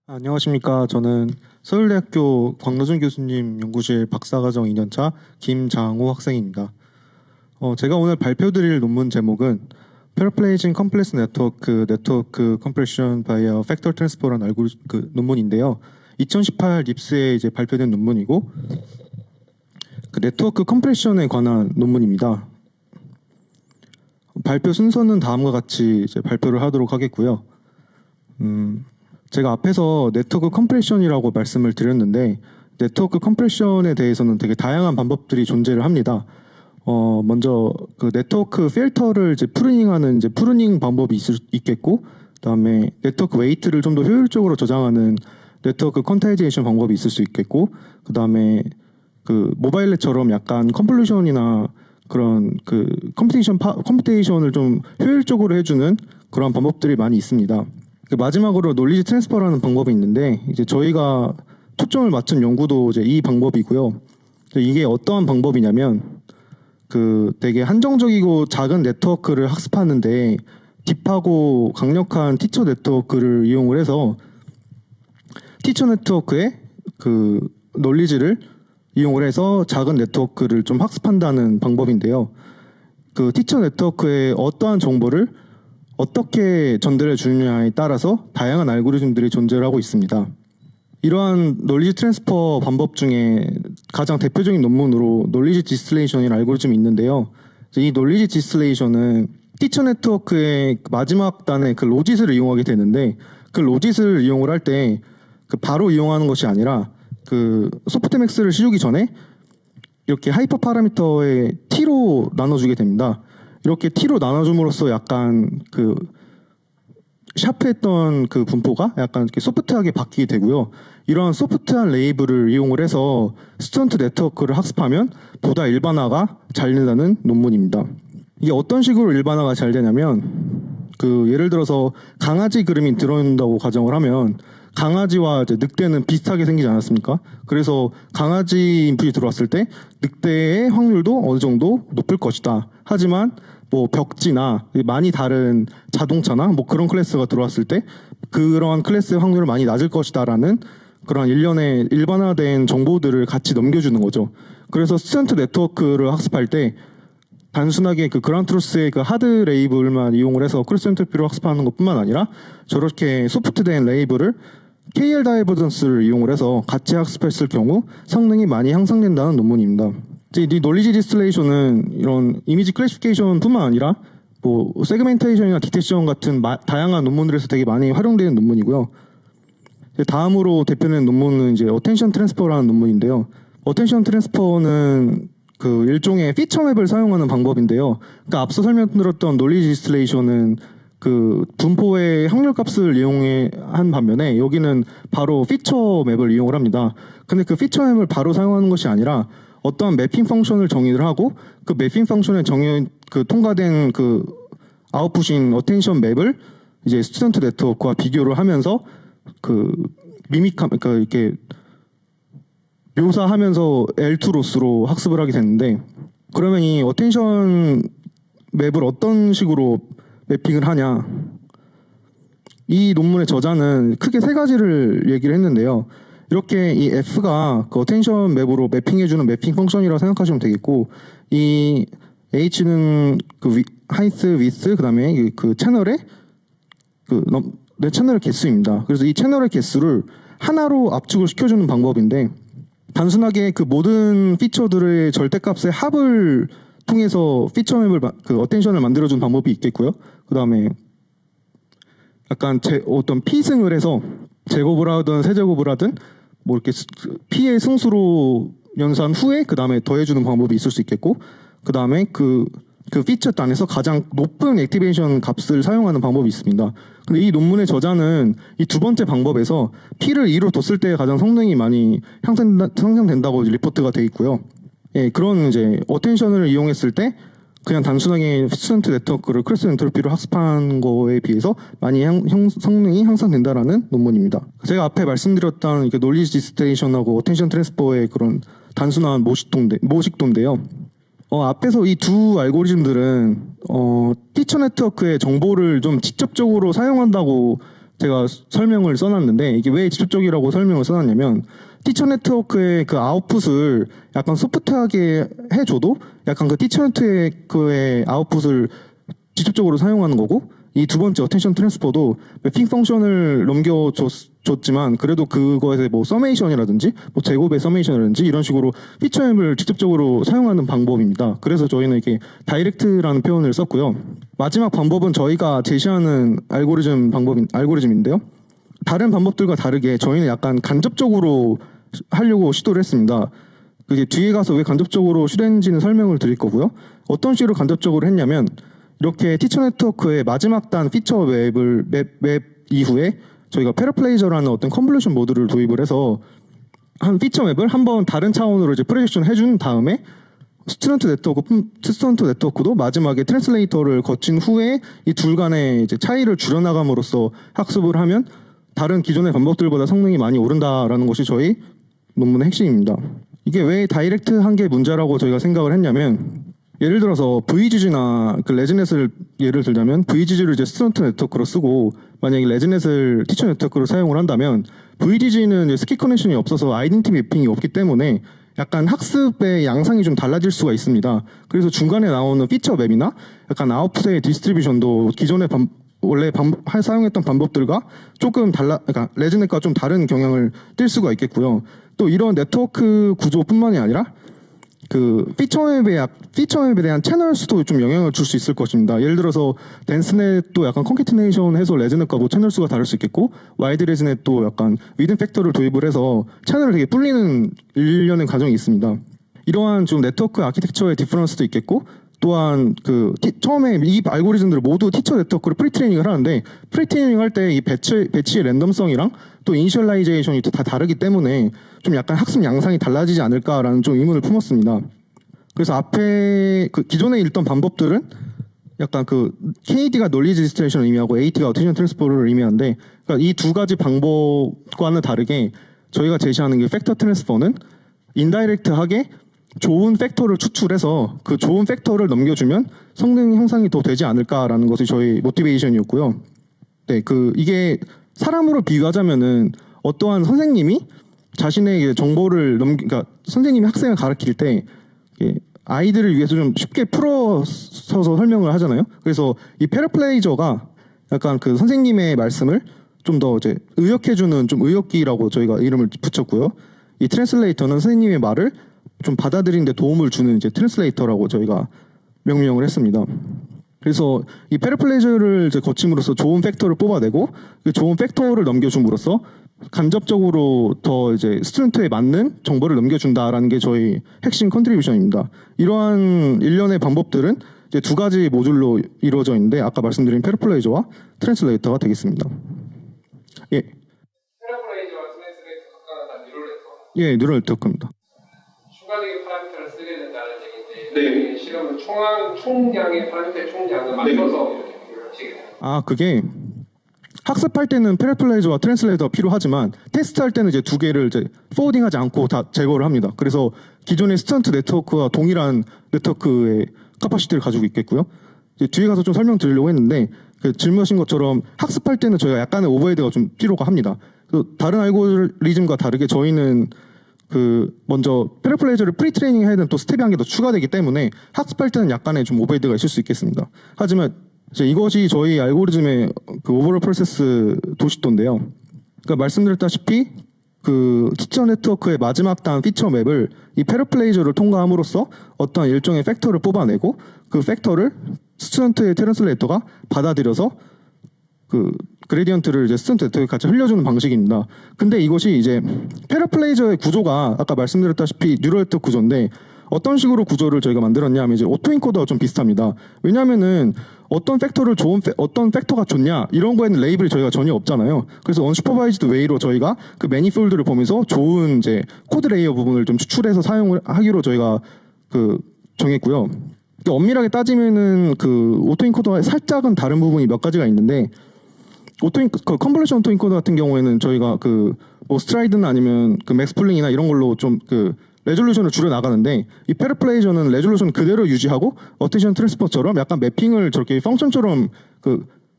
안녕하십니까. 저는 서울대학교 광노준 교수님 연구실 박사과정 2년차 김장호 학생입니다. 제가 오늘 발표드릴 논문 제목은 Paraphrasing Complex Network Compression via Factor Transfer라는 논문인데요. 2018 립스에 이제 발표된 논문이고 그 네트워크 컴프레션에 관한 논문입니다. 발표 순서는 다음과 같이 이제 발표를 하도록 하겠고요. 제가 앞에서 네트워크 컴프레션이라고 말씀을 드렸는데 네트워크 컴프레션에 대해서는 되게 다양한 방법들이 존재를 합니다. 먼저 그 네트워크 필터를 이제 프루닝하는 이제 프루닝 방법이 있겠고, 그다음에 네트워크 웨이트를 좀 더 효율적으로 저장하는 네트워크 퀀타이제이션 방법이 있을 수 있겠고, 그다음에 그 모바일넷처럼 약간 컨볼루션이나 그런 그 컴퓨테이션을 좀 효율적으로 해주는 그런 방법들이 많이 있습니다. 마지막으로 논리지 트랜스퍼라는 방법이 있는데 이제 저희가 초점을 맞춘 연구도 이제 이 방법이고요. 이게 어떠한 방법이냐면 그 되게 한정적이고 작은 네트워크를 학습하는데 딥하고 강력한 티처 네트워크를 이용을 해서 티처 네트워크의 그 논리지를 이용을 해서 작은 네트워크를 좀 학습한다는 방법인데요. 그 티처 네트워크의 어떠한 정보를 어떻게 전달해 주느냐에 따라서 다양한 알고리즘들이 존재를 하고 있습니다. 이러한 논리지 트랜스퍼 방법 중에 가장 대표적인 논문으로 논리지 디스틸레이션이라는 알고리즘이 있는데요. 이 논리지 디스틸레이션은 티처 네트워크의 마지막 단의 그 로짓을 이용하게 되는데 그 로짓을 이용을 할 때 그 바로 이용하는 것이 아니라 그 소프트맥스를 씌우기 전에 이렇게 하이퍼 파라미터의 T로 나눠주게 됩니다. 이렇게 T로 나눠줌으로써 약간 그 샤프했던 그 분포가 약간 이렇게 소프트하게 바뀌게 되고요. 이러한 소프트한 레이블을 이용을 해서 스튜던트 네트워크를 학습하면 보다 일반화가 잘 된다는 논문입니다. 이게 어떤 식으로 일반화가 잘 되냐면 그 예를 들어서 강아지 그림이 들어온다고 가정을 하면 강아지와 이제 늑대는 비슷하게 생기지 않았습니까? 그래서 강아지 인풋이 들어왔을 때 늑대의 확률도 어느 정도 높을 것이다. 하지만 뭐 벽지나 많이 다른 자동차나 뭐 그런 클래스가 들어왔을 때 그러한 클래스의 확률은 많이 낮을 것이다라는 그런 일련의 일반화된 정보들을 같이 넘겨주는 거죠. 그래서 스튜던트 네트워크를 학습할 때 단순하게 그 그란트루스의 그 하드 레이블만 이용을 해서 크로스 엔트로피를 학습하는 것뿐만 아니라 저렇게 소프트된 레이블을 KL 다이버전스를 이용을 해서 같이 학습했을 경우 성능이 많이 향상된다는 논문입니다. 이 논리지 디스틸레이션은 이런 이미지 클래시피케이션뿐만 아니라 뭐 세그멘테이션이나 디텍션 같은 다양한 논문들에서 되게 많이 활용되는 논문이고요. 다음으로 대표되는 논문은 이제 어텐션 트랜스퍼라는 논문인데요. 어텐션 트랜스퍼는 그 일종의 피처 맵을 사용하는 방법인데요. 그러니까 앞서 설명드렸던 논리지 디스틸레이션은 그 분포의 확률값을 이용해 한 반면에 여기는 바로 피처 맵을 이용을 합니다. 근데 그 피처 맵을 바로 사용하는 것이 아니라 어떠한 매핑 펑션을 정의를 하고 그 매핑 펑션에 통과된 그 아웃풋인 어텐션 맵을 이제 스튜던트 네트워크와 비교를 하면서 그 그러니까 이렇게 묘사하면서 L2 로스로 학습을 하게 됐는데 그러면 이 어텐션 맵을 어떤 식으로 매핑을 하냐, 이 논문의 저자는 크게 세 가지를 얘기를 했는데요. 이렇게 이 F가 그 어텐션 맵으로 매핑해주는 매핑 펑션이라고 생각하시면 되겠고, 이 H는 그 하이트, 위스, 그 다음에 그 채널의 내 채널의 개수입니다. 그래서 이 채널의 개수를 하나로 압축을 시켜주는 방법인데, 단순하게 그 모든 피처들의 절대값의 합을 통해서 피처 맵을 그 어텐션을 만들어준 방법이 있겠고요. 그 다음에 약간 어떤 피승을 해서 제곱을 하든 세제곱을 하든 뭐 이렇게 P의 승수로 연산 후에 그 다음에 더해주는 방법이 있을 수 있겠고, 그 다음에 그 피처 단에서 가장 높은 액티베이션 값을 사용하는 방법이 있습니다. 근데 이 논문의 저자는 이 두 번째 방법에서 P를 2로 뒀을 때 가장 성능이 많이 향상된다고 리포트가 돼 있고요. 예, 그런 이제 어텐션을 이용했을 때 그냥 단순하게 스튜던트 네트워크를 크로스 엔트로피로 학습한 거에 비해서 많이 성능이 향상된다라는 논문입니다. 제가 앞에 말씀드렸던 논리지 디스틸레이션하고 어텐션 트랜스퍼의 그런 단순한 모식도인데요. 앞에서 이 두 알고리즘들은 티처 네트워크의 정보를 좀 직접적으로 사용한다고 제가 설명을 써놨는데 이게 왜 직접적이라고 설명을 써놨냐면 티처 네트워크의 그 아웃풋을 약간 소프트하게 해줘도 약간 그 티처 네트워크의 아웃풋을 직접적으로 사용하는 거고 이 두 번째 어텐션 트랜스퍼도 매핑 펑션을 넘겨줬지만 그래도 그거에서 뭐 서메이션이라든지 뭐 제곱의 서메이션이라든지 이런 식으로 피처 앱을 직접적으로 사용하는 방법입니다. 그래서 저희는 이렇게 다이렉트라는 표현을 썼고요. 마지막 방법은 저희가 제시하는 알고리즘인데요. 다른 방법들과 다르게 저희는 약간 간접적으로 하려고 시도를 했습니다. 그게 뒤에 가서 왜 간접적으로 실행했는지는 설명을 드릴 거고요. 어떤 식으로 간접적으로 했냐면 이렇게 티처 네트워크의 마지막 단 피처 맵 이후에 저희가 패러플레이저라는 어떤 컨볼루션 모드를 도입을 해서 한 피처 맵을 한번 다른 차원으로 이제 프로젝션 해준 다음에 스튜던트 네트워크도 마지막에 트랜슬레이터를 거친 후에 이 둘 간의 이제 차이를 줄여나감으로써 학습을 하면 다른 기존의 방법들보다 성능이 많이 오른다라는 것이 저희 논문의 핵심입니다. 이게 왜 다이렉트한 게 문제라고 저희가 생각을 했냐면 예를 들어서 VGG나 그 레지넷을 예를 들자면 VGG를 이제 스튜던트 네트워크로 쓰고 만약에 레지넷을 티처 네트워크로 사용을 한다면 VGG는 스키 커넥션이 없어서 아이덴티티 매핑이 없기 때문에 약간 학습의 양상이 좀 달라질 수가 있습니다. 그래서 중간에 나오는 피처 맵이나 약간 아웃풋의 디스트리뷰션도 기존에 사용했던 방법들과 조금 그러니까 레지넷과 좀 다른 경향을 띌 수가 있겠고요. 또 이런 네트워크 구조뿐만이 아니라 그 피처맵에 대한 채널 수도 좀 영향을 줄 수 있을 것입니다. 예를 들어서 덴스넷도 약간 컨캐티네이션 해서 레지넷과 뭐 채널 수가 다를 수 있겠고 와이드 레지넷도 약간 위든 팩터를 도입을 해서 채널을 되게 불리는 일련의 과정이 있습니다. 이러한 좀 네트워크 아키텍처의 디퍼런스도 있겠고 또한 그 처음에 이 알고리즘들을 모두 티처 네트워크를 프리트레이닝을 하는데 프리트레이닝 할 때 이 배치의 랜덤성이랑 또 이니셜라이제이션이 다 다르기 때문에 좀 약간 학습 양상이 달라지지 않을까라는 좀 의문을 품었습니다. 그래서 앞에 그 기존에 읽던 방법들은 약간 그 KD가 논리지 디스트레이션을 의미하고 AT가 어텐션 트랜스퍼를 의미하는데 그러니까 이 두 가지 방법과는 다르게 저희가 제시하는 게 팩터 트랜스퍼는 인다이렉트하게 좋은 팩터를 추출해서 그 좋은 팩터를 넘겨주면 성능 향상이 더 되지 않을까라는 것이 저희 모티베이션이었고요. 네, 이게 사람으로 비유하자면은 어떠한 선생님이 자신의 정보를 그러니까 선생님이 학생을 가르칠 때 아이들을 위해서 좀 쉽게 풀어서 설명을 하잖아요. 그래서 이 패러플레이저가 약간 그 선생님의 말씀을 좀 더 이제 의역해주는 좀 의역기라고 저희가 이름을 붙였고요. 이 트랜슬레이터는 선생님의 말을 좀 받아들이는 데 도움을 주는 이제 트랜슬레이터라고 저희가 명명을 했습니다. 그래서 이 패러플레이저를 이제 거침으로써 좋은 팩터를 뽑아내고 그 좋은 팩터를 넘겨줌으로써 간접적으로 더 이제 스튜던트에 맞는 정보를 넘겨준다라는 게 저희 핵심 컨트리뷰션입니다. 이러한 일련의 방법들은 이제 두 가지 모듈로 이루어져 있는데 아까 말씀드린 패러플레이저와 트랜슬레이터가 되겠습니다. 예. 패러플레이저와 트랜슬레이터 각각은 다 뉴럴 네트워크. 예, 뉴럴 네트워크입니다. 추가적인 파라미터를 쓰게 된다는 얘기인데 네. 실험은 총량의 파라미터의 총량을 맞춰서 이렇게 비교를 하시게 됩니다. 그게 학습할 때는 패러플레이저와 트랜슬레이터가 필요하지만 테스트할 때는 이제 두 개를 이제 포워딩하지 않고 다 제거를 합니다. 그래서 기존의 스턴트 네트워크와 동일한 네트워크의 카파시티를 가지고 있겠고요. 이제 뒤에 가서 좀 설명드리려고 했는데 그 질문하신 것처럼 학습할 때는 저희가 약간의 오버헤드가 좀 필요가 합니다. 다른 알고리즘과 다르게 저희는 먼저 패러플레이저를 프리트레이닝 해야 되는 또 스텝이 한 개 더 추가되기 때문에 학습할 때는 약간의 좀 오버헤드가 있을 수 있겠습니다. 하지만 이제 이것이 저희 알고리즘의 그 오버롤 프로세스 도식도인데요. 그러니까 말씀드렸다시피 그 티처 네트워크의 마지막 단 피처 맵을 이 패러플레이저를 통과함으로써 어떤 일종의 팩터를 뽑아내고 그 팩터를 스튜던트의 트랜슬레이터가 받아들여서 그 그레디언트를 이제 스튜던트에 같이 흘려주는 방식입니다. 근데 이것이 이제 패러플레이저의 구조가 아까 말씀드렸다시피 뉴럴 네트워크 구조인데 어떤 식으로 구조를 저희가 만들었냐 하면 이제 오토인코더와 좀 비슷합니다. 왜냐면은 어떤 팩터가 좋냐 이런 거에는 레이블이 저희가 전혀 없잖아요. 그래서 언슈퍼바이즈드 웨이로 저희가 그 매니폴드를 보면서 좋은 이제 코드 레이어 부분을 좀 추출해서 사용을 하기로 저희가 정했고요. 엄밀하게 따지면은 그 오토인코더와 살짝은 다른 부분이 몇 가지가 있는데 컨볼루션 오토인코더 같은 경우에는 저희가 뭐 스트라이드나 아니면 맥스플링이나 이런 걸로 좀 레졸루션을 줄여 나가는데 이 패러플레이저는 레졸루션 그대로 유지하고 어텐션 트랜스퍼처럼 약간 매핑을 저렇게 펑션처럼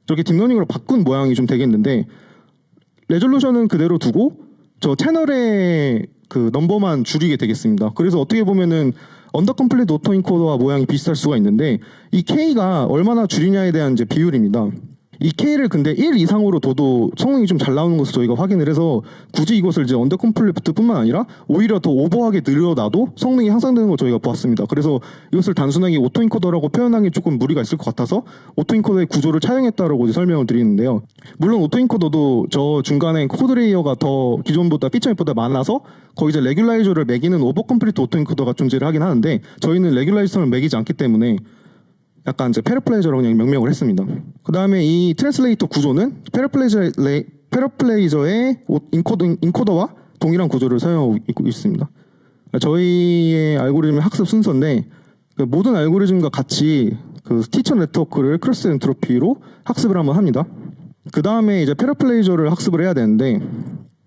저렇게 딥러닝으로 바꾼 모양이 좀 되겠는데 레졸루션은 그대로 두고 저 채널의 그 넘버만 줄이게 되겠습니다. 그래서 어떻게 보면은 언더 컴플릿 오토 인코더와 모양이 비슷할 수가 있는데 이 K가 얼마나 줄이냐에 대한 이제 비율입니다. 이 K를 근데 1 이상으로 둬도 성능이 좀 잘 나오는 것을 저희가 확인을 해서 굳이 이것을 이제 언더 컴플리트뿐만 아니라 오히려 더 오버하게 늘려놔도 성능이 향상되는 걸 저희가 보았습니다. 그래서 이것을 단순하게 오토인코더라고 표현하기 조금 무리가 있을 것 같아서 오토인코더의 구조를 차용했다라고 이제 설명을 드리는데요. 물론 오토인코더도 저 중간에 코드 레이어가 더 기존보다 피처 맵보다 많아서 거의 이제 레귤라이저를 매기는 오버 컴플리트 오토인코더가 존재를 하긴 하는데 저희는 레귤라이저를 매기지 않기 때문에 약간 이제 페러플레이저라고 그냥 명명을 했습니다. 그 다음에 이 트랜슬레이터 구조는 페러플레이저의 인코더와 동일한 구조를 사용하고 있습니다. 저희의 알고리즘 학습 순서인데 그 모든 알고리즘과 같이 그 티처 네트워크를 크로스 엔트로피로 학습을 한번 합니다. 그 다음에 이제 페러플레이저를 학습을 해야 되는데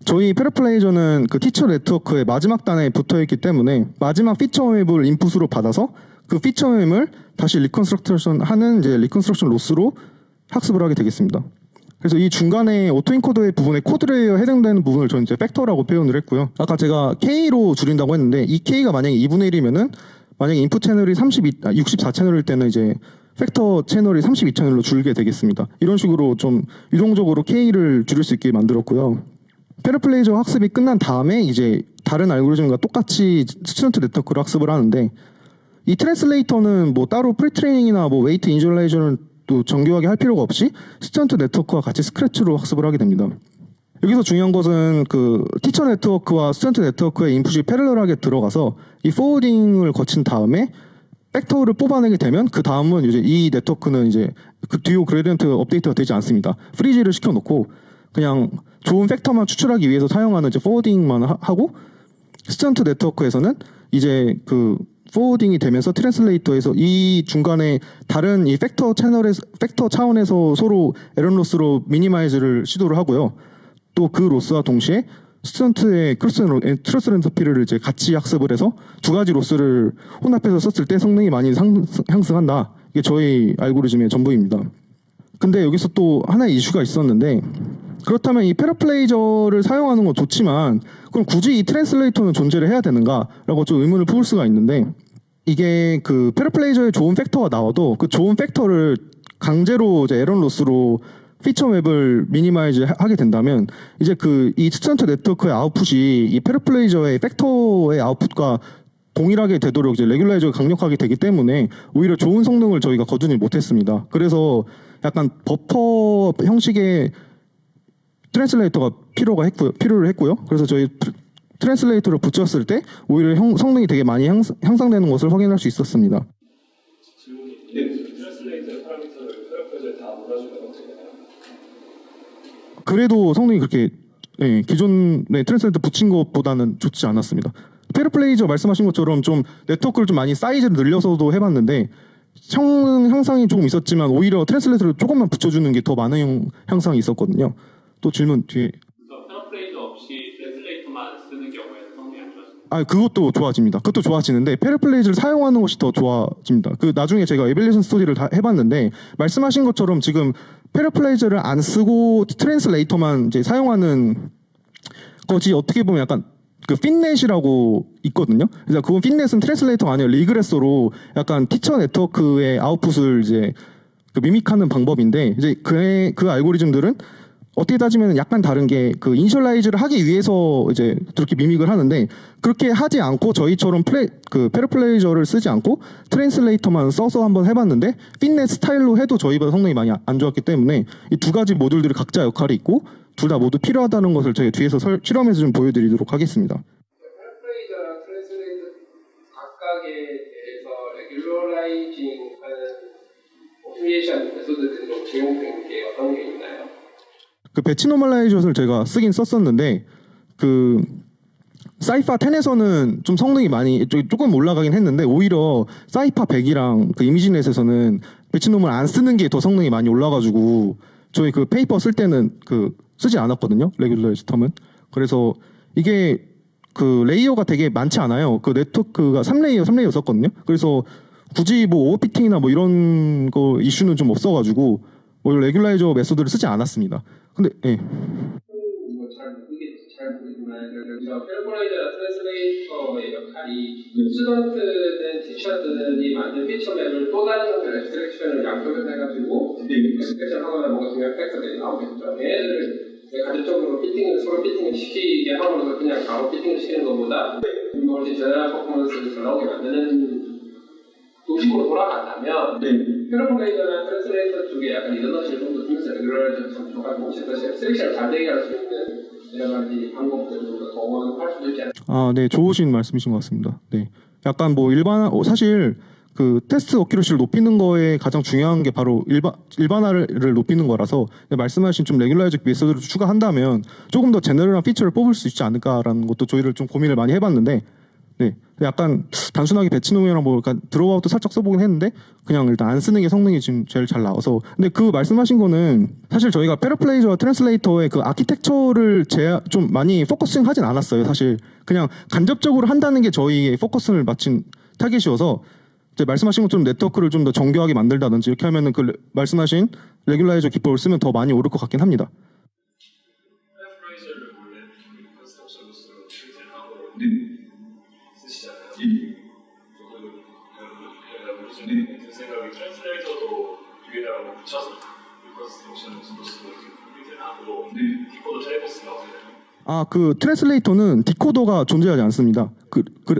저희 페러플레이저는 그 티처 네트워크의 마지막 단에 붙어 있기 때문에 마지막 피처 맵을 인풋으로 받아서 그 피처 맵을 다시 리컨스트럭션 하는 이제 리컨스트럭션 로스로 학습을 하게 되겠습니다. 그래서 이 중간에 오토인코더의 부분에 코드 레이어 해당되는 부분을 저는 이제 팩터라고 표현을 했고요. 아까 제가 K로 줄인다고 했는데 이 K가 만약에 2분의 1이면은 만약에 인풋 채널이 64 채널일 때는 이제 팩터 채널이 32 채널로 줄게 되겠습니다. 이런 식으로 좀 유동적으로 K를 줄일 수 있게 만들었고요. 페러플레이저 학습이 끝난 다음에 이제 다른 알고리즘과 똑같이 스튜던트 네트워크를 학습을 하는데 이 트랜슬레이터는 뭐 따로 프리트레이닝이나 뭐 웨이트 이니셜라이저는 또 정교하게 할 필요가 없이 스튜던트 네트워크와 같이 스크래치로 학습을 하게 됩니다. 여기서 중요한 것은 그 티처 네트워크와 스튜던트 네트워크의 인풋이 패러럴하게 들어가서 이 포워딩을 거친 다음에 팩터를 뽑아내게 되면 그 다음은 이제 이 네트워크는 이제 그 듀오 그레디언트 업데이트가 되지 않습니다. 프리즈를 시켜놓고 그냥 좋은 팩터만 추출하기 위해서 사용하는 이제 포워딩만 하고 스튜던트 네트워크에서는 이제 그 포워딩이 되면서 트랜슬레이터에서 이 중간에 다른 이 팩터 차원에서 서로 에런 로스로 미니마이즈를 시도를 하고요. 또 그 로스와 동시에 스튜던트의 크로스 엔트로피를 이제 같이 학습을 해서 두 가지 로스를 혼합해서 썼을 때 성능이 많이 향상한다. 이게 저희 알고리즘의 전부입니다. 근데 여기서 또 하나의 이슈가 있었는데 그렇다면 이 페러플레이저를 사용하는 건 좋지만 그럼 굳이 이 트랜슬레이터는 존재를 해야 되는가라고 좀 의문을 품을 수가 있는데 이게 그 페러플레이저에 좋은 팩터가 나와도 그 좋은 팩터를 강제로 이제 에런 로스로 피처 맵을 미니마이즈 하게 된다면 이제 그 이 스튜던트 네트워크의 아웃풋이 이 페러플레이저의 팩터의 아웃풋과 동일하게 되도록 이제 레귤라이저가 강력하게 되기 때문에 오히려 좋은 성능을 저희가 거두지 못했습니다. 그래서 약간 버퍼 형식의 트랜슬레이터가 필요를 했고요. 그래서 저희 트랜슬레이터를 붙였을 때 오히려 성능이 되게 많이 향상되는 것을 확인할 수 있었습니다. 질문이 트랜슬레이터 파라미터를 페러플레이저에 다 몰아주면 어떻게 되나요? 그래도 성능이 그렇게 기존에 트랜슬레이터 붙인 것보다는 좋지 않았습니다. 페러플레이저 말씀하신 것처럼 좀 네트워크를 좀 많이 사이즈를 늘려서도 해봤는데 성능 향상이 조금 있었지만 오히려 트랜슬레이터를 조금만 붙여주는 게 더 많은 향상이 있었거든요. 또 질문 뒤에. 그래서 페러플레이저 없이 트랜슬레이터만 쓰는 경우에는 성능이 안 좋아집니다. 그것도 좋아집니다. 그것도 좋아지는데 페러플레이저를 사용하는 것이 더 좋아집니다. 그 나중에 제가 에밸리에이션 스터디를 다 해봤는데 말씀하신 것처럼 지금 페러플레이저를 안 쓰고 트랜슬레이터만 이제 사용하는 것이 어떻게 보면 약간 그 핀넷이라고 있거든요. 그래서 그건 핀넷은 트랜슬레이터가 아니에요. 리그레서로 약간 티처 네트워크의 아웃풋을 이제 그 미믹하는 방법인데 이제 그 알고리즘들은 어떻게 따지면 약간 다른 게 그 이니셜라이즈를 하기 위해서 이제 그렇게 미믹을 하는데 그렇게 하지 않고 저희처럼 페러플레이저를 쓰지 않고 트랜슬레이터만 써서 한번 해봤는데 핀넷 스타일로 해도 저희보다 성능이 많이 안 좋았기 때문에 이 두 가지 모듈들이 각자 역할이 있고 둘 다 모두 필요하다는 것을 저희 뒤에서 실험해서 좀 보여드리도록 하겠습니다. 페러플레이저랑 트랜슬레이터 각각에 대해서 레귤러라이징하는 오토메이션 메소드들이 좀 제공된 게 어떤 게 있나요? 그 배치 노멀라이저를 제가 쓰긴 썼었는데 그 사이파 10에서는 좀 성능이 많이 조금 올라가긴 했는데 오히려 사이파 100이랑 그 이미지넷에서는 배치 노멀 안 쓰는 게 더 성능이 많이 올라가지고 저희 그 페이퍼 쓸 때는 그 쓰지 않았거든요. 레귤라이즈 텀은. 그래서 이게 그 레이어가 되게 많지 않아요. 그 네트워크가 3레이어 썼거든요. 그래서 굳이 뭐 오버피팅이나 뭐 이런 거 이슈는 좀 없어가지고 뭐 레귤라이저 메소드를 쓰지 않았습니다. 근데 예. 그래서 캘리브레이터나 트랜슬레이터의 역할이 스튜던트든 티처들이 만든 피처맵을 또 다른 형태의 앱스트랙션을 양쪽에서 해가지고 앱스트랙션 하거나 뭔가 중요한 팩터들이 나오겠죠. 얘네들을 간접적으로 서로 피팅을 시키게 함으로써 그냥 바로 피팅을 시키는 것보다 훨씬 제너럴 퍼포먼스를 잘 나오게 만드는 도식으로 돌아간다면 캘리브레이터나 트랜슬레이터 쪽에 약간 리더십을 좀 더 주면서 레귤러라이저 좀 줘가지고 혹시 더 앱스트랙션을 잘 되게 할 수 있는 여러 가지 방법들을 좀 더 동원할 수도 있지 않을까. 아, 네, 좋으신 말씀이신 것 같습니다. 네, 약간 뭐 사실 그 테스트 어큐러시를 높이는 거에 가장 중요한 게 바로 일반화를 높이는 거라서 말씀하신 좀 레귤라이즈 메소드를 추가한다면 조금 더 제너럴한 피처를 뽑을 수 있지 않을까라는 것도 저희를 좀 고민을 많이 해봤는데, 네, 약간 단순하게 배치노이랑 뭐 약간 드로우아웃도 살짝 써보긴 했는데 그냥 일단 안 쓰는 게 성능이 지금 제일 잘 나와서. 근데 그 말씀하신 거는 사실 저희가 패러플레이저와 트랜슬레이터의 그 아키텍처를 좀 많이 포커싱 하진 않았어요. 사실 그냥 간접적으로 한다는 게 저희의 포커스를 맞춘 타겟이어서 이제 말씀하신 것처럼 네트워크를 좀 더 정교하게 만들다든지 이렇게 하면은 그 말씀하신 레귤라이저 기법을 쓰면 더 많이 오를 것 같긴 합니다. 패러프라이저를 원래 컨스트럭션으로 실제하고 쓰시잖아요. 저도 그 생각이 트랜슬레이터도 위에다가 붙여서 컨스트럭션 소스로 하고 디코더 트레이버스가 어떻게 되나요? 아, 그 트랜슬레이터는 디코더가 존재하지 않습니다.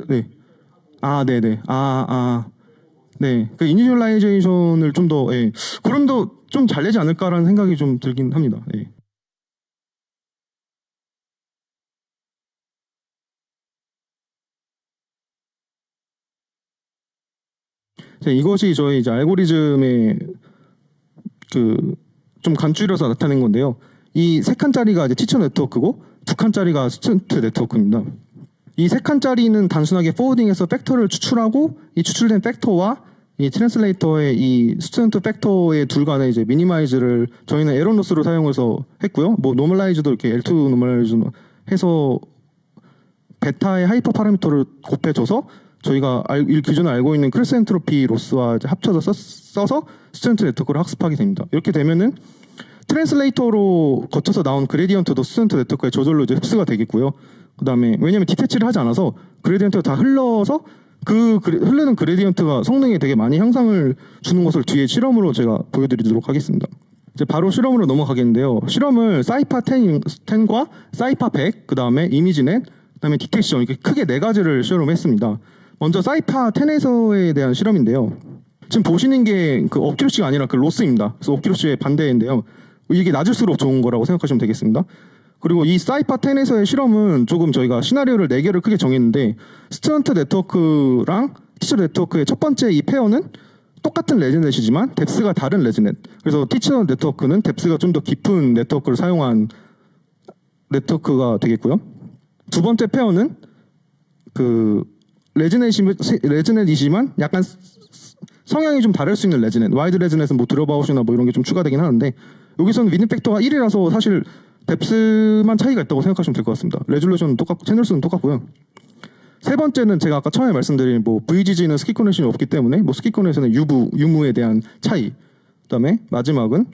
네. 아, 네네. 네. 그 이니셜라이제이션을 좀 더, 예. 그럼 더 좀 잘 되지 않을까라는 생각이 좀 들긴 합니다. 예. 자, 이것이 저희 이제 알고리즘의 그 좀 간줄여서 나타낸 건데요. 이 세 칸짜리가 이제 티처 네트워크고 두 칸짜리가 스튜던트 네트워크입니다. 이 세 칸짜리는 단순하게 포워딩에서 팩터를 추출하고 이 추출된 팩터와 이 트랜슬레이터의 이 스튜던트 팩터의 둘 간의 이제 미니마이즈를 저희는 에러노스로 사용해서 했고요. 뭐 노멀라이즈도 이렇게 L2 노멀라이즈 해서 베타의 하이퍼 파라미터를 곱해줘서 저희가 기존에 알고 있는 크레스 엔트로피 로스와 이제 합쳐서 써서 스튜던트 네트워크를 학습하게 됩니다. 이렇게 되면은 트랜슬레이터로 거쳐서 나온 그레디언트도 스튜던트 네트워크의 저절로 이제 흡수가 되겠고요. 그 다음에 왜냐면 디테치를 하지 않아서 그레디언트가 다 흘러서 흐르는 그레디언트가 성능에 되게 많이 향상을 주는 것을 뒤에 실험으로 제가 보여드리도록 하겠습니다. 이제 바로 실험으로 넘어가겠는데요. 실험을 사이파 10과 사이파 100, 그 다음에 이미지넷, 그 다음에 디텍션 이렇게 크게 네 가지를 실험했습니다. 먼저 사이파 10에서에 대한 실험인데요. 지금 보시는 게 그 어큐러시가 아니라 그 로스입니다. 그래서 어큐러시의 반대인데요. 이게 낮을수록 좋은 거라고 생각하시면 되겠습니다. 그리고 이 사이파 10에서의 실험은 조금 저희가 시나리오를 4개를 크게 정했는데 스튜던트 네트워크랑 티처 네트워크의 첫 번째 이 페어는 똑같은 레즈넷이지만 뎁스가 다른 레즈넷. 그래서 티처 네트워크는 뎁스가 좀 더 깊은 네트워크를 사용한 네트워크가 되겠고요. 두 번째 페어는 그 레즈넷이지만 약간 성향이 좀 다를 수 있는 레즈넷. 와이드 레즈넷은 뭐 드롭아웃이나 뭐 이런 게 좀 추가되긴 하는데 여기서는 위드 팩터가 1이라서 사실 뎁스만 차이가 있다고 생각하시면 될 것 같습니다. 레졸루션은 똑같고 채널 수는 똑같고요. 세 번째는 제가 아까 처음에 말씀드린 뭐 VGG는 스킵 커넥션이 없기 때문에 뭐 스킵 커넥션의 유무에 대한 차이. 그다음에 마지막은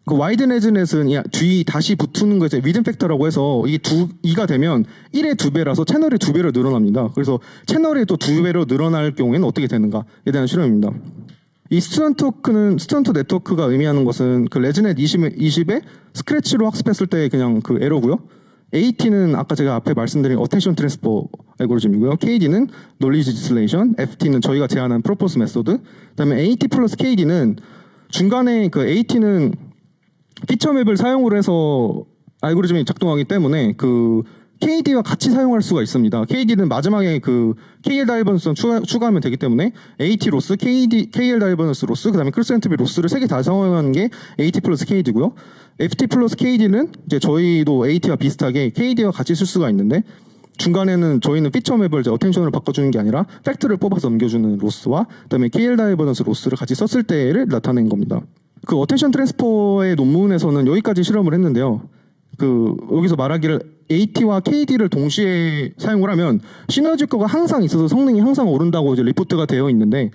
그 와이드 레즈넷은 뒤 다시 붙는 거 이제 위든 팩터라고 해서 이게 2가 되면 1의 2배라서 채널이 2배로 늘어납니다. 그래서 채널이 또 2배로 늘어날 경우에는 어떻게 되는가에 대한 실험입니다. 이 스튜던트 네트워크가 의미하는 것은 그 레즈넷 20에 스크래치로 학습했을 때 그냥 그 에러고요. AT는 아까 제가 앞에 말씀드린 어텐션 트랜스퍼 알고리즘이고요. KD는 놀리지 디슬레이션, FT는 저희가 제안한 프로포스 메소드. 그다음에 AT 플러스 KD는 중간에 그 AT는 피처맵을 사용을 해서 알고리즘이 작동하기 때문에 그 KD와 같이 사용할 수가 있습니다. KD는 마지막에 그 KL 다이버넌스 추가하면 되기 때문에 AT 로스, KL 다이버넌스 로스, 그 다음에 크루센트비 로스를 3개 다 사용하는 게 AT 플러스 KD고요. FT 플러스 KD는 이제 저희도 AT와 비슷하게 KD와 같이 쓸 수가 있는데 중간에는 저희는 피처맵을 이제 어텐션을 바꿔주는 게 아니라 팩트를 뽑아서 넘겨주는 로스와 그다음에 KL 다이버넌스 로스를 같이 썼을 때를 나타낸 겁니다. 그 어텐션 트랜스퍼의 논문에서는 여기까지 실험을 했는데요. 그 여기서 말하기를 AT와 KD를 동시에 사용을 하면 시너지 효과가 항상 있어서 성능이 항상 오른다고 이제 리포트가 되어 있는데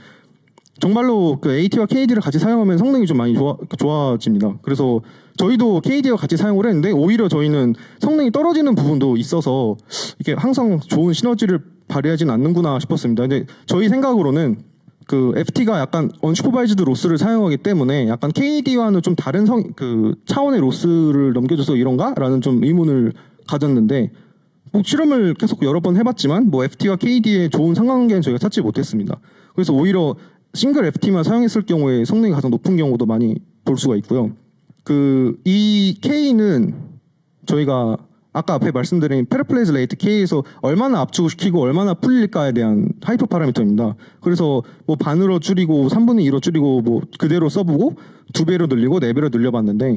정말로 그 AT와 KD를 같이 사용하면 성능이 좀 많이 좋아집니다. 그래서 저희도 KD와 같이 사용을 했는데 오히려 저희는 성능이 떨어지는 부분도 있어서 이게 항상 좋은 시너지를 발휘하진 않는구나 싶었습니다. 근데 저희 생각으로는 그 FT가 약간 언슈퍼바이즈드 로스를 사용하기 때문에 약간 KD와는 좀 다른 차원의 로스를 넘겨줘서 이런가라는 좀 의문을 가졌는데 뭐 실험을 계속 여러 번 해봤지만 뭐 FT와 KD의 좋은 상관관계는 저희가 찾지 못했습니다. 그래서 오히려 싱글 FT만 사용했을 경우에 성능이 가장 높은 경우도 많이 볼 수가 있고요. 이 K는 저희가 아까 앞에 말씀드린 페르플레이즈 레이트 K에서 얼마나 압축을 시키고 얼마나 풀릴까에 대한 하이퍼 파라미터입니다. 그래서 뭐 반으로 줄이고 3분의 2로 줄이고 뭐 그대로 써보고 2배로 늘리고 4배로 늘려봤는데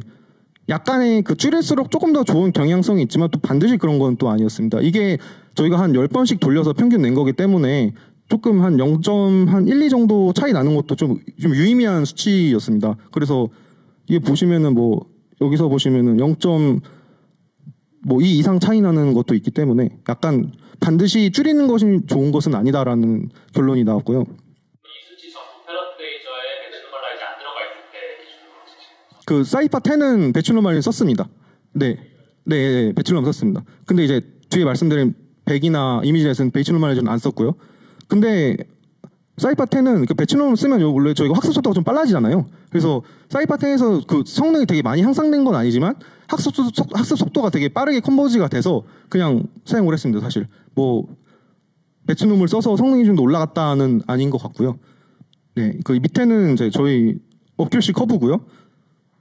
약간의 그 줄일수록 조금 더 좋은 경향성이 있지만 또 반드시 그런 건 또 아니었습니다. 이게 저희가 한 10번씩 돌려서 평균 낸 거기 때문에 조금 한 0.1, 2 정도 차이 나는 것도 좀 유의미한 수치였습니다. 그래서 이게 보시면은 뭐 여기서 보시면은 0.2 이상 차이 나는 것도 있기 때문에 약간 반드시 줄이는 것이 좋은 것은 아니다라는 결론이 나왔고요. 이 수치 전부 페러플레이저에 배추노멀라이즈 안 들어가 있을 때 기준으로 쓰시는 거죠? 그 사이파 10은 배추노말린 썼습니다. 네, 배추노말 썼습니다. 근데 이제 뒤에 말씀드린 100이나 이미지넷은 배추노말린은 안 썼고요. 근데 사이파 10은 그 배추노말 쓰면 원래 저희가 학습 속도가 좀 빨라지잖아요. 그래서 사이파 10에서 그 성능이 되게 많이 향상된 건 아니지만 학습 속도가 되게 빠르게 컨버지가 돼서 그냥 사용을 했습니다. 사실 뭐 배추놈을 써서 성능이 좀 더 올라갔다는 아닌 것 같고요. 네, 그 밑에는 이제 저희 어큐시 커브고요.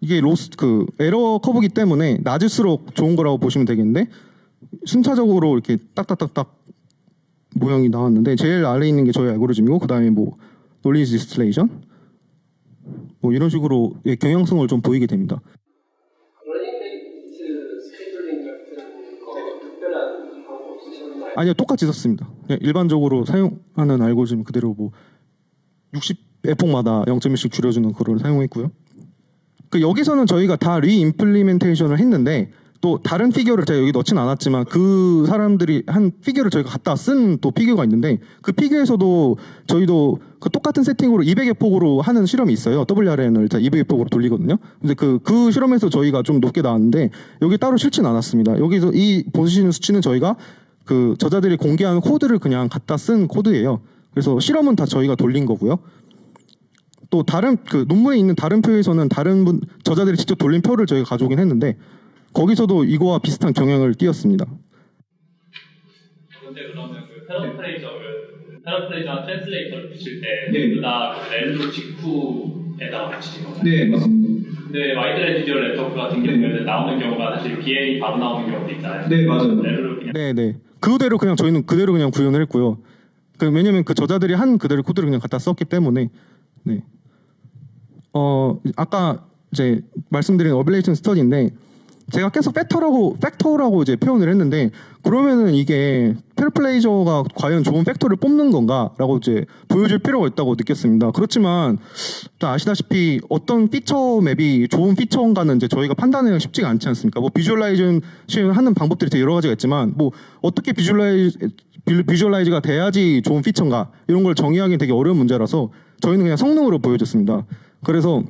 이게 그 에러 커브기 때문에 낮을수록 좋은 거라고 보시면 되겠는데 순차적으로 이렇게 딱딱딱딱 모양이 나왔는데 제일 아래에 있는 게 저희 알고리즘이고 그 다음에 뭐 놀리지 디스틸레이션 뭐 이런 식으로 예, 경향성을 좀 보이게 됩니다. 러닝레이트 스케줄링 같은 거 특별한 방법 쓰셨나요? 아니요, 똑같이 썼습니다. 그냥 일반적으로 사용하는 알고리즘 그대로 뭐 60에폭마다 0.1씩 줄여주는 그걸 사용했고요. 그 여기서는 저희가 다 리임플리멘테이션을 했는데 또 다른 피규어를 제가 여기 넣진 않았지만 그 사람들이 한 피규어를 저희가 갖다 쓴 또 피규어가 있는데 그 피규어에서도 저희도 그 똑같은 세팅으로 200의 폭으로 하는 실험이 있어요. WRN을 200의 폭으로 돌리거든요. 근데 그 실험에서 저희가 좀 높게 나왔는데 여기 따로 실진 않았습니다. 여기서 이 보시는 수치는 저희가 그 저자들이 공개하는 코드를 그냥 갖다 쓴 코드예요. 그래서 실험은 다 저희가 돌린 거고요. 또 다른 그 논문에 있는 다른 표에서는 다른 저자들이 직접 돌린 표를 저희가 가져오긴 했는데 거기서도 이거와 비슷한 경향을 띄었습니다. 근데 그러면 그 페러플레이저와 트랜슬레이터를 붙일 때 둘다 렐로 직후에다가 붙이신 건가요? 네, 맞습니다. 근데 와이드 레지듀얼 네트워크 같은 경우에는 나오는 경우가 사실 BN이 바로 나오는 경우도 있잖아요. 네, 맞아요. 렐로를 그냥 네. 그대로 그냥 저희는 그대로 그냥 구현을 했고요. 왜냐면 그 저자들이 한 그대로 코드를 그냥 갖다 썼기 때문에 네. 아까 이제 말씀드린 어빌레이션 스터디인데 제가 계속 팩터라고 이제 표현을 했는데 그러면은 이게 페르플레이저가 과연 좋은 팩터를 뽑는 건가라고 이제 보여줄 필요가 있다고 느꼈습니다. 그렇지만 다 아시다시피 어떤 피처 맵이 좋은 피처인가는 이제 저희가 판단하기가 쉽지가 않지 않습니까? 뭐 비주얼라이징 하는 방법들이 되게 여러 가지가 있지만 뭐 어떻게 비주얼라이즈가 돼야지 좋은 피처인가 이런 걸 정의하기 되게 어려운 문제라서 저희는 그냥 성능으로 보여줬습니다. 그래서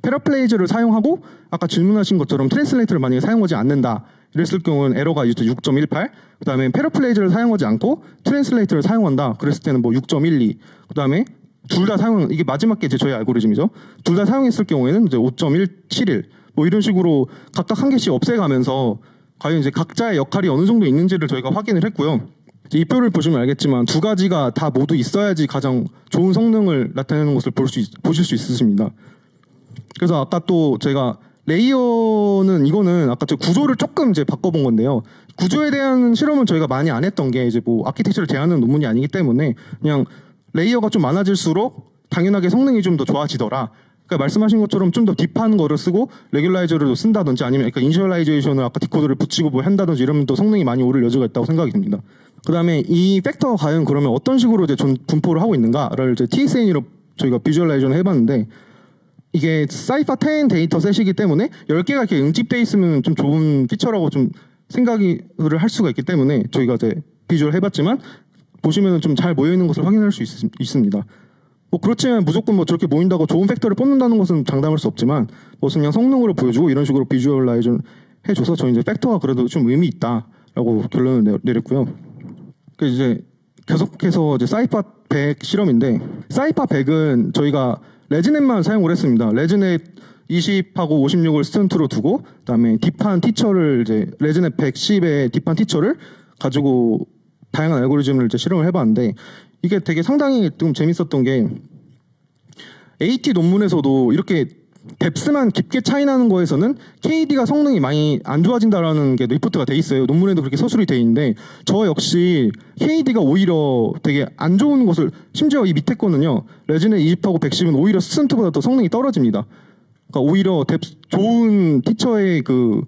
페러플레이저를 사용하고 아까 질문하신 것처럼 트랜슬레이터를 만약에 사용하지 않는다 이랬을 경우는 에러가 이제 6.18 그 다음에 페러플레이저를 사용하지 않고 트랜슬레이터를 사용한다 그랬을 때는 뭐 6.12 그 다음에 둘 다 사용 이게 마지막 게 이제 저희 알고리즘이죠. 둘 다 사용했을 경우에는 이제 5.171 뭐 이런 식으로 각각 한 개씩 없애가면서 과연 이제 각자의 역할이 어느 정도 있는지를 저희가 확인을 했고요. 이 표를 보시면 알겠지만 두 가지가 다 모두 있어야지 가장 좋은 성능을 나타내는 것을 보실 수 있으십니다. 그래서 아까 또 제가 레이어는 이거는 아까 저 구조를 조금 이제 바꿔본 건데요. 구조에 대한 실험은 저희가 많이 안 했던 게 이제 뭐 아키텍처를 제한하는 논문이 아니기 때문에 그냥 레이어가 좀 많아질수록 당연하게 성능이 좀 더 좋아지더라. 그러니까 말씀하신 것처럼 좀 더 딥한 거를 쓰고 레귤라이저를 쓴다든지 아니면 그러니까 이니셜라이제이션을 아까 디코더를 붙이고 뭐 한다든지 이러면 또 성능이 많이 오를 여지가 있다고 생각이 듭니다. 그 다음에 이 팩터가 과연 그러면 어떤 식으로 이제 분포를 하고 있는가를 이제 TSN으로 저희가 비주얼라이저를 해봤는데 이게 사이파 10 데이터 셋이기 때문에 10개가 이렇게 응집돼 있으면 좀 좋은 피처라고 좀 생각을 할 수가 있기 때문에 저희가 이제 비주얼 해봤지만 보시면은 좀 잘 모여 있는 것을 확인할 수 있습니다. 뭐 그렇지만 무조건 뭐 저렇게 모인다고 좋은 팩터를 뽑는다는 것은 장담할 수 없지만 뭐 그냥 성능으로 보여주고 이런 식으로 비주얼라이즈 해줘서 저희 이제 팩터가 그래도 좀 의미 있다라고 결론을 내렸고요. 그 이제 계속해서 이제 사이파 100 실험인데 사이파 100은 저희가 레즈넷만 사용을 했습니다. 레즈넷 20하고 56을 스턴트로 두고 그다음에 딥한 티처를 이제 레즈넷 110의 딥한 티처를 가지고 다양한 알고리즘을 이제 실험을 해봤는데 이게 되게 상당히 좀 재밌었던 게 AT 논문에서도 이렇게 뎁스만 깊게 차이 나는 거에서는 KD가 성능이 많이 안 좋아진다라는 게 리포트가 돼 있어요. 논문에도 그렇게 서술이 돼 있는데 저 역시 KD가 오히려 되게 안 좋은 것을 심지어 이 밑에 거는요. 레즈넷 20하고 110은 오히려 스턴트보다 더 성능이 떨어집니다. 그러니까 오히려 좋은 티처의 그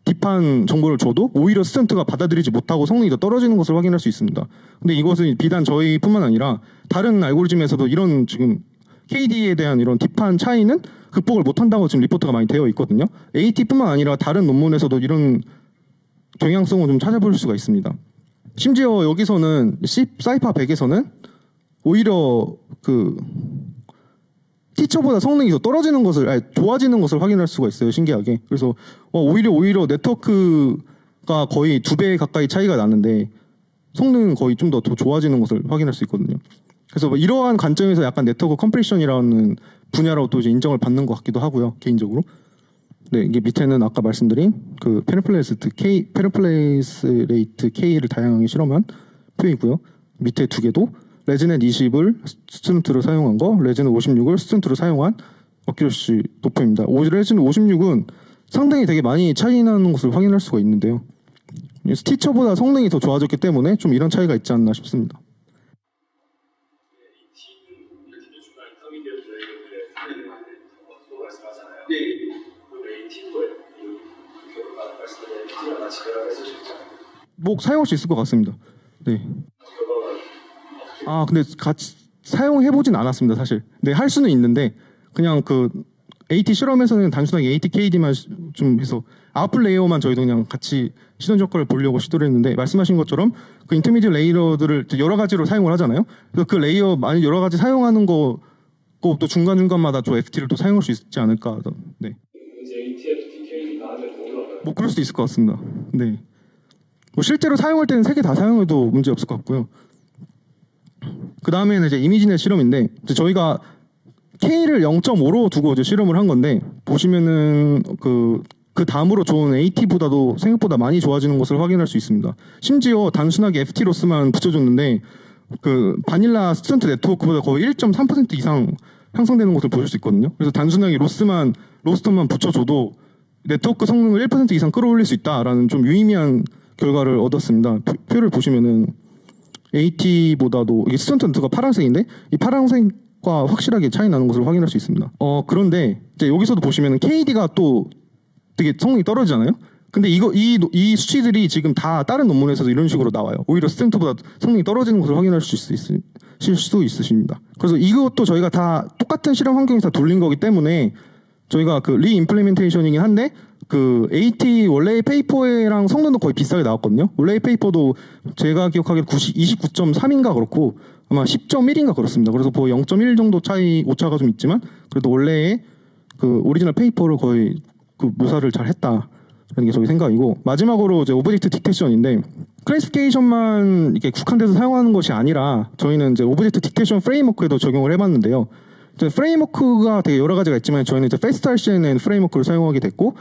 딥한 정보를 줘도 오히려 스턴트가 받아들이지 못하고 성능이 더 떨어지는 것을 확인할 수 있습니다. 근데 이것은 비단 저희뿐만 아니라 다른 알고리즘에서도 이런 지금 KD에 대한 이런 딥한 차이는 극복을 못한다고 지금 리포트가 많이 되어 있거든요. AT뿐만 아니라 다른 논문에서도 이런 경향성을 좀 찾아볼 수가 있습니다. 심지어 여기서는 사이파 100에서는 오히려 그 티처보다 성능이 더 떨어지는 것을 좋아지는 것을 확인할 수가 있어요. 신기하게. 그래서 오히려 네트워크가 거의 2배 가까이 차이가 나는데 성능은 거의 좀 더 좋아지는 것을 확인할 수 있거든요. 그래서 뭐 이러한 관점에서 약간 네트워크 컴프레션이라는 분야로 또 이제 인정을 받는 것 같기도 하고요. 개인적으로. 네, 이게 밑에는 아까 말씀드린 그 페르플레이스 레이트 K를 다양하게 실험한 표이고요. 밑에 두 개도 레즈넷 20을 스턴트로 사용한 거, 레즈넷 56을 스턴트로 사용한 어큐러시 도표입니다. 레즈넷 56은 상당히 되게 많이 차이 나는 것을 확인할 수가 있는데요. 티처보다 성능이 더 좋아졌기 때문에 좀 이런 차이가 있지 않나 싶습니다. 뭐 사용할 수 있을 것 같습니다. 네. 근데 같이 사용해보진 않았습니다, 사실. 네, 할 수는 있는데 그냥 그 AT 실험에서는 단순하게 AT KD만 좀 해서 아웃풋 레이어만 저희도 그냥 같이 시선 효과를 보려고 시도를 했는데 말씀하신 것처럼 그 인터미디어 레이어들을 여러 가지로 사용을 하잖아요. 그래서 그 레이어 많이 여러 가지 사용하는 거 또 중간중간마다 저 FT를 또 사용할 수 있지 않을까. 네. 이제 ATFT KD가 안에 들어가요. 뭐 그럴 수도 있을 것 같습니다. 네. 뭐 실제로 사용할 때는 3개 다 사용해도 문제 없을 것 같고요. 그 다음에는 이제 이미지넷 실험인데 이제 저희가 K를 0.5로 두고 이제 실험을 한 건데 보시면은 그 다음으로 좋은 AT보다도 생각보다 많이 좋아지는 것을 확인할 수 있습니다. 심지어 단순하게 FT 로스만 붙여줬는데 그 바닐라 스턴트 네트워크보다 거의 1.3% 이상 향상되는 것을 보실 수 있거든요. 그래서 단순하게 로스터만 붙여줘도 네트워크 성능을 1% 이상 끌어올릴 수 있다라는 좀 유의미한 결과를 얻었습니다. 표를 보시면은 AT보다도 이게 스턴트 네트워크가 파란색인데 이 파란색과 확실하게 차이 나는 것을 확인할 수 있습니다. 그런데 이제 여기서도 보시면은 KD가 또 되게 성능이 떨어지잖아요. 근데 이 수치들이 지금 다 다른 논문에서도 이런 식으로 나와요. 오히려 스턴트보다 성능이 떨어지는 것을 확인할 수 있으십니다. 그래서 이것도 저희가 다 똑같은 실험 환경에서 돌린 거기 때문에 저희가 그 리임플리멘테이션이긴 한데 그 AT 원래의 페이퍼랑 성능도 거의 비슷하게 나왔거든요. 원래의 페이퍼도 제가 기억하기로 29.3인가 그렇고 아마 10.1인가 그렇습니다. 그래서 거의 0.1 정도 차이 오차가 좀 있지만 그래도 원래의 그 오리지널 페이퍼를 거의 그 묘사를 잘 했다라는 게 저희 생각이고 마지막으로 이제 오브젝트 디텍션인데 클래시피케이션만 이렇게 국한돼서 사용하는 것이 아니라 저희는 이제 오브젝트 디텍션 프레임워크에도 적용을 해봤는데요. 프레임워크가 되게 여러 가지가 있지만 저희는 이제 패스트 RCNN 프레임워크를 사용하게 됐고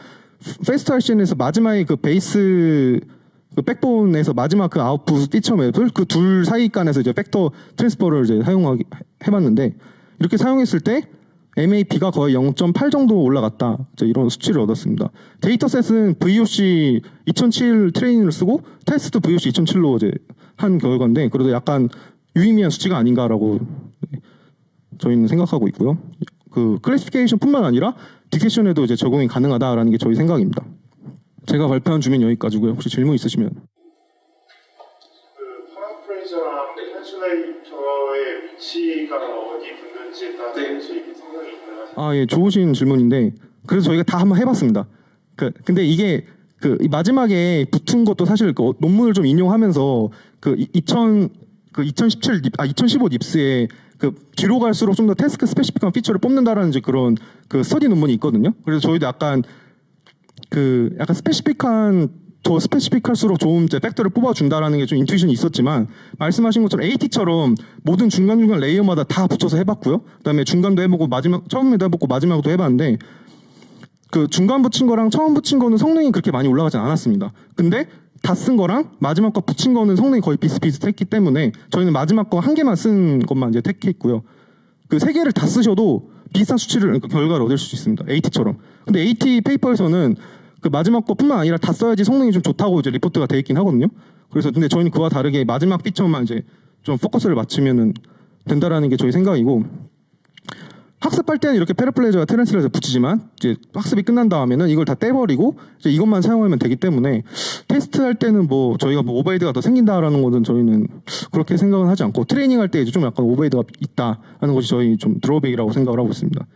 패스트 RCN에서 마지막에 그 베이스 그 백본에서 마지막 그 아웃풋 피처 맵을 그 둘 사이 간에서 이제 팩터 트랜스퍼를 이제 사용하게 해봤는데 이렇게 사용했을 때 MAP가 거의 0.8 정도 올라갔다. 이런 수치를 얻었습니다. 데이터셋은 VOC 2007 트레이닝을 쓰고 테스트 VOC 2007로 이제 한 결과인데 그래도 약간 유의미한 수치가 아닌가라고 저희는 생각하고 있고요. 그 클래시피케이션뿐만 아니라 디텍션에도 이제 적용이 가능하다라는 게 저희 생각입니다. 제가 발표한 주민 여기까지고요. 혹시 질문 있으시면. 그 파라프레이저랑 트랜슬레이터의 위치가 어디 붙는지에 따라 혹시 성능이 있나요? 예, 좋으신 질문인데 그래서 저희가 다 한번 해봤습니다. 근데 이게 이 마지막에 붙은 것도 사실 그 논문을 좀 인용하면서 2015 닙스에 그 뒤로 갈수록 좀 더 태스크 스페시픽한 피처를 뽑는다라는 이제 그런 그 스터디 논문이 있거든요. 그래서 저희도 약간 더 스페시픽할수록 좋은 이제 팩터를 뽑아준다라는 게 좀 인투이션이 있었지만 말씀하신 것처럼 AT처럼 모든 중간중간 레이어마다 다 붙여서 해봤고요. 그다음에 중간도 해보고 처음에도 해보고 마지막도 해봤는데 그 중간 붙인 거랑 처음 붙인 거는 성능이 그렇게 많이 올라가지 않았습니다. 근데 다 쓴 거랑 마지막 거 붙인 거는 성능이 거의 비슷비슷했기 때문에 저희는 마지막 거 한 개만 쓴 것만 이제 택했고요. 그 세 개를 다 쓰셔도 비슷한 수치를 그러니까 결과를 얻을 수 있습니다. AT처럼. 근데 AT 페이퍼에서는 그 마지막 거뿐만 아니라 다 써야지 성능이 좀 좋다고 이제 리포트가 돼 있긴 하거든요. 그래서 근데 저희는 그와 다르게 마지막 피처만 이제 좀 포커스를 맞추면은 된다라는 게 저희 생각이고 학습할 때는 이렇게 패러플레이저와 트랜스레이터 붙이지만 이제 학습이 끝난 다음에는 이걸 다 떼버리고 이제 이것만 사용하면 되기 때문에 테스트할 때는 뭐 저희가 뭐 오버헤드가 더 생긴다라는 것은 저희는 그렇게 생각은 하지 않고 트레이닝할 때 이제 좀 약간 오버헤드가 있다라는 것이 저희 좀 드로백이라고 생각을 하고 있습니다.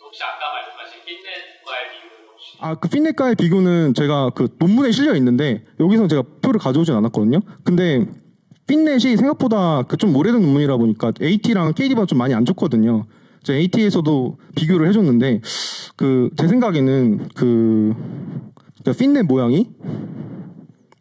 혹시 아까 말씀하신 핀넷과의 비교는 혹시? 그 핀넷과의 비교는 제가 그 논문에 실려 있는데 여기서 제가 표를 가져오진 않았거든요. 근데 핀넷이 생각보다 그 좀 오래된 논문이라 보니까 AT랑 KD가 좀 많이 안 좋거든요. AT에서도 비교를 해줬는데 제 생각에는 핀넷 모양이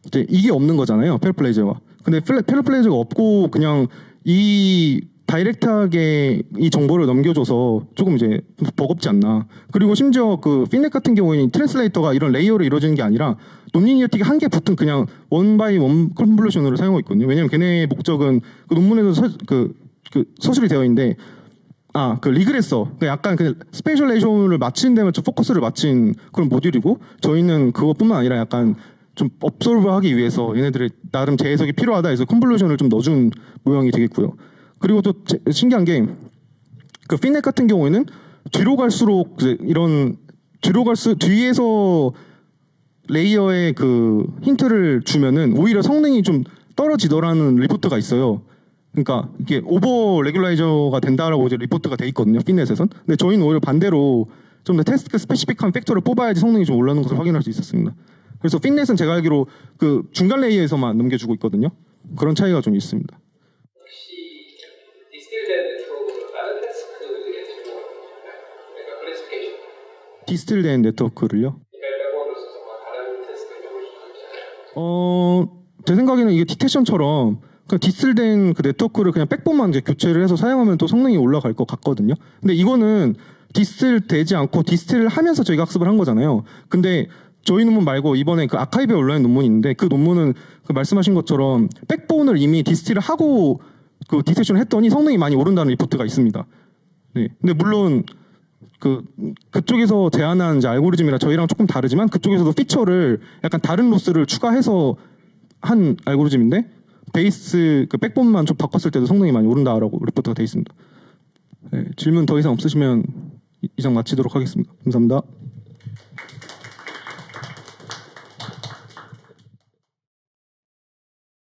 이제 이게 없는 거잖아요. 패러플레이저가. 근데 패러플레이저가 없고 그냥 이 다이렉트하게 이 정보를 넘겨줘서 조금 이제 버겁지 않나. 그리고 심지어 그 핀넷 같은 경우에는 트랜슬레이터가 이런 레이어로 이루어지는 게 아니라 논리니어틱이 한 개 붙은 그냥 원 바이 원 컨볼루션으로 사용하고 있거든요. 왜냐면 걔네의 목적은 그 논문에도 서술이 되어 있는데 그 리그레서, 약간 그 스페셜레이션을 맞추는 데만 좀 포커스를 맞춘 그런 모듈이고 저희는 그것뿐만 아니라 약간 좀 업솔브하기 위해서 얘네들의 나름 재해석이 필요하다 해서 컨볼루션을 좀 넣어준 모양이 되겠고요. 그리고 또 신기한 게 그 핀넷 같은 경우에는 뒤로 갈수록 뒤에서 레이어에 그 힌트를 주면은 오히려 성능이 좀 떨어지더라는 리포트가 있어요. 그러니까 이게 오버 레귤라이저가 된다라고 이제 리포트가 돼 있거든요. 핀넷에선. 근데 저희는 오히려 반대로 좀 더 테스트 스페시픽한 팩터를 뽑아야지 성능이 좀 올라가는 것을 확인할 수 있었습니다. 그래서 핀넷은 제가 알기로 그 중간 레이어에서만 넘겨주고 있거든요. 그런 차이가 좀 있습니다. 혹시 디스틸된 네트워크로 다른 테스트에 적용하는 그러니까 클래시피케이션 디스틸된 네트워크를요? 백원을 써서 다른 테스트에 적용할 수 있잖아요. 제 생각에는 이게 디텍션처럼 그냥 디스틸된 그 네트워크를 그냥 백본만 이제 교체를 해서 사용하면 또 성능이 올라갈 것 같거든요. 근데 이거는 디스틸 되지 않고 디스틸을 하면서 저희가 학습을 한 거잖아요. 근데 저희 논문 말고 이번에 그 아카이브에 온라인 논문이 있는데 그 논문은 그 말씀하신 것처럼 백본을 이미 디스틸을 하고 그 디텍션을 했더니 성능이 많이 오른다는 리포트가 있습니다. 네. 근데 물론 그쪽에서 제안한 이제 알고리즘이랑 저희랑 조금 다르지만 그쪽에서도 피처를 약간 다른 로스를 추가해서 한 알고리즘인데 베이스 그 백본만 좀 바꿨을 때도 성능이 많이 오른다라고 리포트가 되어 있습니다. 네, 질문 더 이상 없으시면 이상 마치도록 하겠습니다. 감사합니다.